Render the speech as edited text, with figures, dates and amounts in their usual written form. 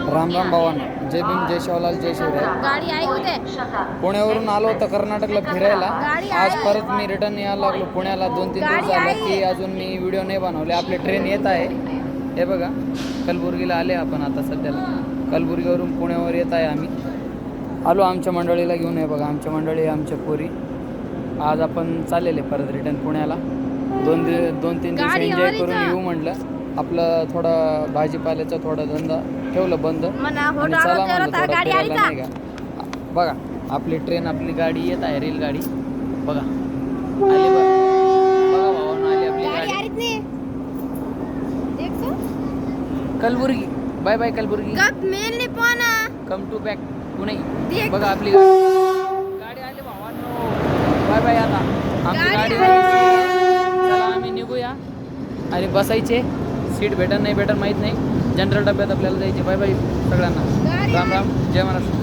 राम राम भावांनो, जय भीम, जय शिवलाल, जय शिवराय. गाडी आई होते. पुण्यावरून आलो होतो कर्नाटकला फिरायला. गाडी आज आहे. परत मी रिटर्न यायला लागलो पुण्याला. 2-3 दिवस गाडी झालं आहे. की अजून मी व्हिडिओ नाही बनवले. आपली ट्रेन येत आहे. हे बघा, कलबुर्गीला आले आपण आता सध्याला. कलबुर्गीवरून पुण्यावर येत आहे आम्ही. आलो आमच्या मंडळीला घेऊन. आहे बघा आमच्या मंडळी, आमच्या पोरी. आज आपण चाललेले परत रिटर्न पुण्याला. 2-3 दिवस गाडी एन्जॉय आली करून का? येऊ म्हटलं. आपलं थोडा भाजीपाल्याचा थोडा धंदा ठेवलं बंद. म्हणा, आणि होटल चला होतं, म्हणलं थोडं गाडी आली फिरायला का? नाही का. बघा आपली ट्रेन, आपली गाडी येत आहे, रेलगाडी. बघा आली बघा. बघा भावानं आली आपली गाडी गाडी. आलीच नाही. देखो. कलबुर्गी. Bye bye Kalaburagi. कब मेल नहीं पाना. Come to back Pune. देख. बघा आपली गाडी आली भावांनो. Bye bye. आता आमची गाडी गाडी आली. चला आम्ही निघूया. आणि बसायचे. सीट भेटन नाही भेटन माहीत नाही. जनरल डब्यात आपल्याला जायचे. बाय बाय सगळ्यांना. गाडी राम राम, जय महाराष्ट्र.